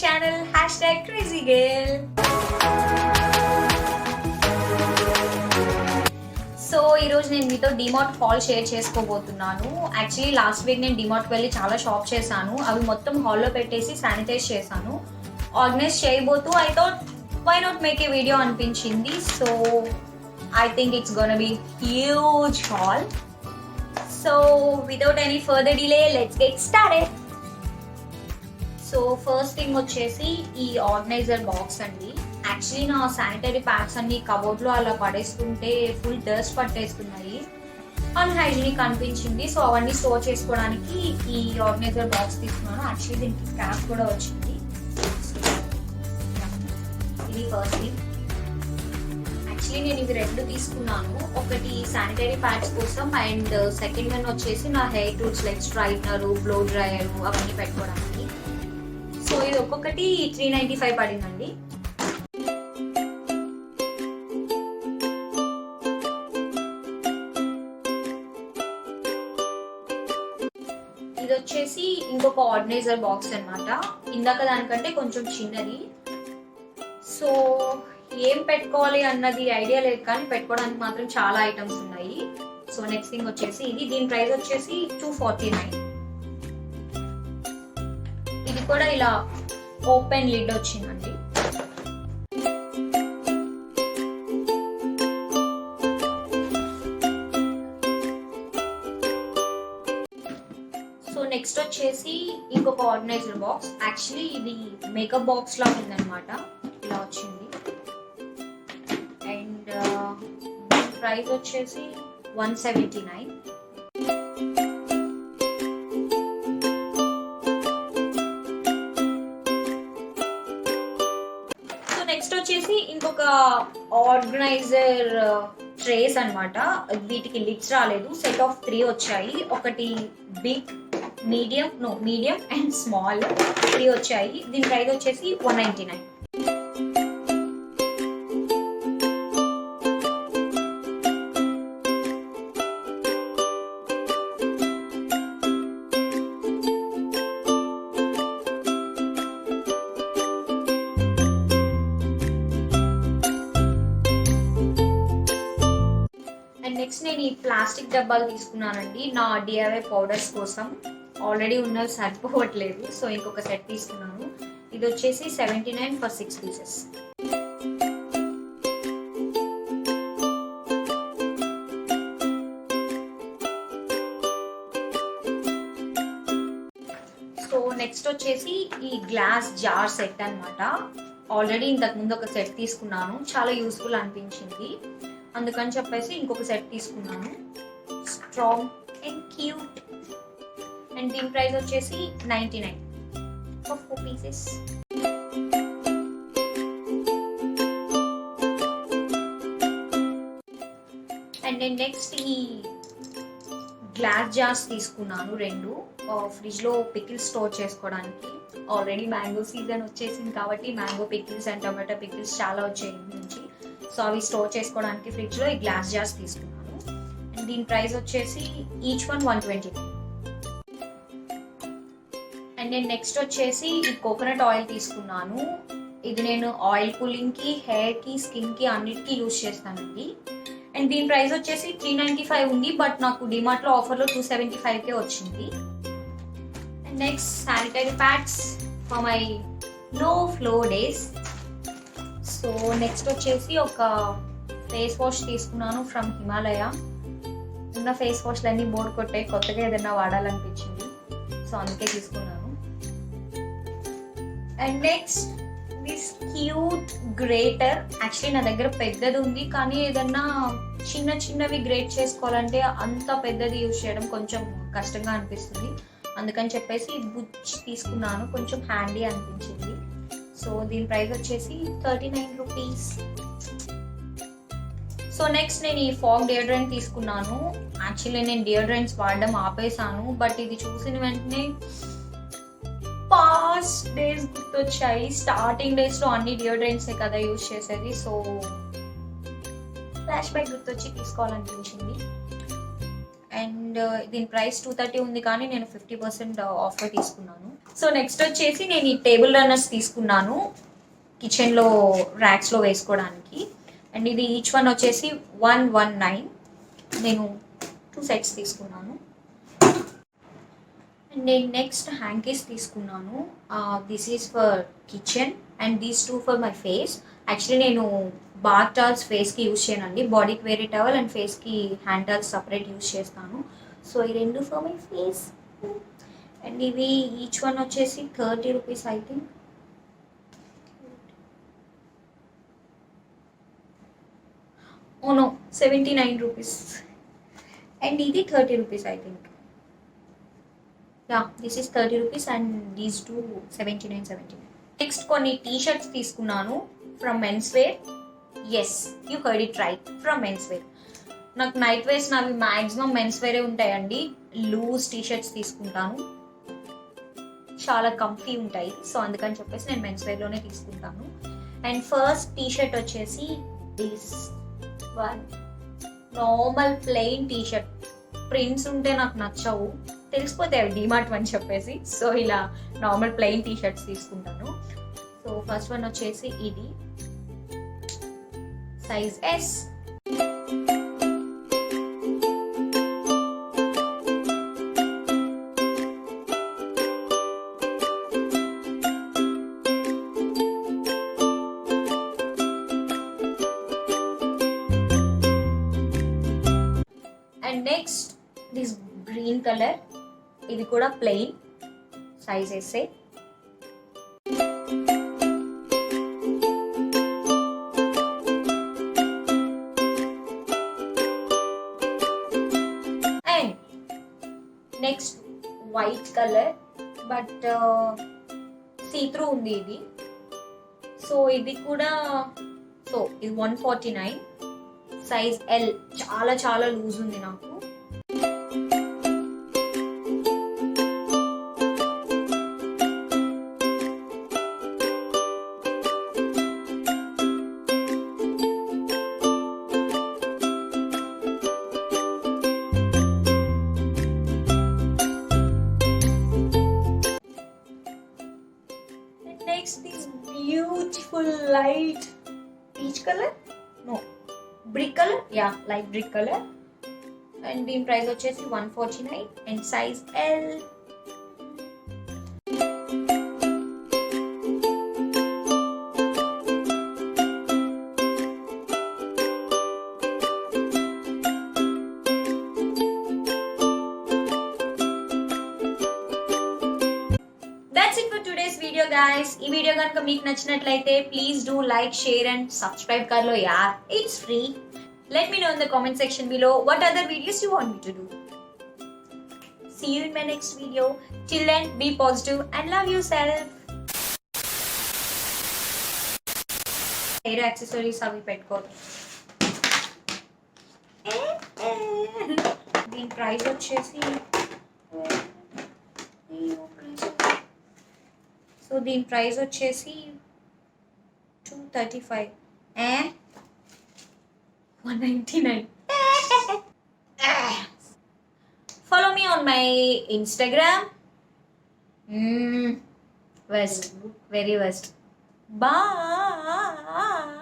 channel #crazygirl. So ఈరోజు నేను మీతో డిమార్ట్ హాల్ షేర్ చేసుకోబోతున్నాను. యాక్చువల్లీ లాస్ట్ వీక్ నేను డిమార్ట్కి వెళ్ళి చాలా షాప్ చేశాను. అవి మొత్తం హాల్లో పెట్టేసి శానిటైజ్ చేశాను. ఆర్గనైజ్ చేయబోతూ I thought why not make a video అనిపించింది. So I think it's gonna be huge haul. So without any further delay let's get started. So first thing వచ్చేసి ఈ ఆర్గనైజర్ బాక్స్ అండి. యాక్చువల్లీ నా sanitary pads అన్ని కబోర్డ్లో అలా పడేస్తుంటే full dust పట్టేస్తున్నాయి, అన్హైజీనిక్ అనిపించింది. సో అవన్నీ స్టోర్ చేసుకోవడానికి ఈ ఆర్గనైజర్ బాక్స్ తీసుకున్నాను. యాక్చువల్లీ దీనికి క్యాప్ కూడా వచ్చింది. ఇది ఫస్ట్ థింగ్. యాక్చువల్లీ నేను ఇవి రెండు తీసుకున్నాను. ఒకటి శానిటరీ ప్యాడ్స్ కోసం అండ్ సెకండ్ వన్ వచ్చేసి నా hair tools like straightener, blow dryer అవన్నీ పెట్టుకోవడానికి. సో ఇది ఒక్కొక్కటి 395 పడిందండి. ఇది వచ్చేసి ఇంకొక ఆర్గనైజర్ బాక్స్ అన్నమాట. ఇందాక దానికంటే కొంచెం చిన్నది. సో ఏం పెట్టుకోవాలి అన్నది ఐడియా లేదు, కానీ పెట్టుకోవడానికి మాత్రం చాలా ఐటమ్స్ ఉన్నాయి. సో నెక్స్ట్ థింగ్ వచ్చేసి ఇది. దీని ప్రైస్ వచ్చేసి 249. ఇది కూడా ఇలా ఓపెన్ లిడ్ వచ్చిందండి. సో నెక్స్ట్ వచ్చేసి ఇంకొక ఆర్గనైజర్ బాక్స్. యాక్చువల్లీ ఇది మేకప్ బాక్స్ లా ఉందన్నమాట. ఇలా వచ్చింది అండ్ ప్రైస్ వచ్చేసి 179. నెక్స్ట్ వచ్చేసి ఇంకొక ఆర్గనైజర్ ట్రేస్ అన్నమాట. వీటికి లిడ్స్ రాలేదు. సెట్ ఆఫ్ 3 వచ్చాయి. ఒకటి బిగ్, మీడియం అండ్ స్మాల్ 3 వచ్చాయి. దీని ప్రైస్ వచ్చేసి 199. నెక్స్ట్ నేను ఈ ప్లాస్టిక్ డబ్బాలు తీసుకున్నానండి నా డిఐవై పౌడర్స్ కోసం. ఆల్రెడీ ఉన్నవి సరిపోవట్లేదు, సో ఇంకొక సెట్ తీసుకున్నాను. ఇది వచ్చేసి 79 for 6 pieces. సో నెక్స్ట్ వచ్చేసి ఈ గ్లాస్ జార్ సెట్ అన్నమాట. ఆల్రెడీ ఇంతకు ముందు ఒక సెట్ తీసుకున్నాను, చాలా యూస్ఫుల్ అనిపించింది. అందుకని చెప్పేసి ఇంకొక సెట్ తీసుకున్నాను. స్ట్రాంగ్ అండ్ క్యూట్ అండ్ దీని ప్రైస్ వచ్చేసి 99 for 4 pieces. అండ్ నేను నెక్స్ట్ ఈ గ్లాస్ జార్స్ తీసుకున్నాను 2 ఫ్రిడ్జ్ లో పికిల్స్ స్టోర్ చేసుకోవడానికి. ఆల్రెడీ మ్యాంగో సీజన్ వచ్చేసింది కాబట్టి mango pickles and tomato pickles చాలా వచ్చాయి నుంచి. సో అవి స్టోర్ చేసుకోవడానికి ఫ్రిడ్జ్ లో ఈ గ్లాస్ జార్స్ తీసుకున్నాను. అండ్ దీని ప్రైస్ వచ్చేసి ఈచ్ వన్ 120. అండ్ నేను నెక్స్ట్ వచ్చేసి ఈ కోకోనట్ ఆయిల్ తీసుకున్నాను. ఇది నేను ఆయిల్ పుల్లింగ్ కి, హెయిర్ కి, స్కిన్ కి అన్నిటికీ యూజ్ చేస్తానండి. అండ్ దీని ప్రైస్ వచ్చేసి 395 ఉంది, బట్ నాకు డిమార్ట్ లో ఆఫర్ లో 275 వచ్చింది. And next sanitary pads for my లో ఫ్లో డేస్. సో నెక్స్ట్ వచ్చేసి ఒక ఫేస్ వాష్ తీసుకున్నాను ఫ్రమ్ హిమాలయ. ఉన్న ఫేస్ వాష్లన్నీ బోర్డు కొట్టాయి, కొత్తగా ఏదైనా వాడాలనిపించింది, సో అందుకే తీసుకున్నాను. And next this cute greater. Actually నా దగ్గర పెద్దది ఉంది, కానీ ఏదన్నా చిన్నవి గ్రేట్ చేసుకోవాలంటే అంత పెద్దది యూజ్ చేయడం కొంచెం కష్టంగా అనిపిస్తుంది. అందుకని చెప్పేసి బుచ్ తీసుకున్నాను, కొంచెం హ్యాండీ అనిపించింది. సో దీని ప్రైస్ వచ్చేసి 39 rupees. సో నెక్స్ట్ నేను ఈ ఫాగ్ డియోడ్రెంట్ తీసుకున్నాను. యాక్చువల్లీ నేను డియోడ్రెంట్స్ వాడడం ఆపేసాను, బట్ ఇది చూసిన వెంటనే పాస్ట్ డేస్ గుర్తొచ్చాయి. స్టార్టింగ్ డేస్ లో అన్ని డియోడ్రెంట్సే కదా యూజ్ చేసేది, సో ఫ్లాష్ బ్యాక్ గుర్తొచ్చి తీసుకోవాలనిపించింది. అండ్ దీని ప్రైస్ 230 ఉంది, కానీ నేను 50% ఆఫర్ తీసుకున్నాను. సో నెక్స్ట్ వచ్చేసి నేను ఈ టేబుల్ రన్నర్స్ తీసుకున్నాను కిచెన్లో ర్యాక్స్లో వేసుకోవడానికి. అండ్ ఇది ఈచ్ వన్ వచ్చేసి 119. నేను 2 సెట్స్ తీసుకున్నాను. అండ్ నేను నెక్స్ట్ హ్యాంకీస్ తీసుకున్నాను. This is for kitchen and these 2 for my face. Actually నేను బాత్ టవల్స్ ఫేస్కి యూజ్ చేయనండి, బాడీకి వేరే టవల్ అండ్ ఫేస్కి హ్యాండ్ టవల్స్ సపరేట్ యూజ్ చేస్తాను. సో ఈ 2 ఫర్ మై ఫేస్. అండ్ ఇవి ఈచ్ వన్ వచ్చేసి 30 rupees I think. Oh no, 79 rupees. And ఇది 30 rupees I think. Yeah, this is 30 rupees and these 2 79. Next కొన్ని టీ షర్ట్స్ తీసుకున్నాను from men's wear. Yes, you heard it right, from men's wear. నాకు night wears నావి maximum men's వేరే ఉంటాయండి. Loose tea shirts తీసుకుంటాను, చాలా comfy ఉంటాయి. So అందుకని చెప్పేసి నేను మెన్స్ వేర్లోనే తీసుకుంటాను. అండ్ ఫస్ట్ టీ షర్ట్ వచ్చేసి this one, normal plain T shirt. Prints ఉంటే నాకు నచ్చవు, తెలిసిపోతాయి అవి డిమార్ట్ అని చెప్పేసి. సో ఇలా నార్మల్ ప్లెయిన్ టీ షర్ట్స్ తీసుకుంటాను. సో ఫస్ట్ వన్ వచ్చేసి ఇది size S. And next this green colour, ఇది కూడా ప్లెయిన్, సైజ్ ఎస్ఏ. And next white colour, but see through ఉంది ఇది. సో ఇది కూడా, సో ఇది 149, సైజ్ ఎల్. చాలా చాలా లూజ్ ఉంది నాకు. Next, this beautiful light peach color, no, brick color, yeah, light brick color. And the price వచ్చేసి 149 and size L. That's it for today's video guys. ఈ వీడియో కనుక మీకు నచ్చినట్లయితే please do like, share and subscribe కర్లో యార్, it's free. Let me know in the comment section below what other videos you want me to do. See you in my next video. Till then, be positive and love yourself. Hair accessories avi pettukodu. Din price vachesi, so din price vachesi 235. 199. Follow me on my Instagram. West, very West. Bye.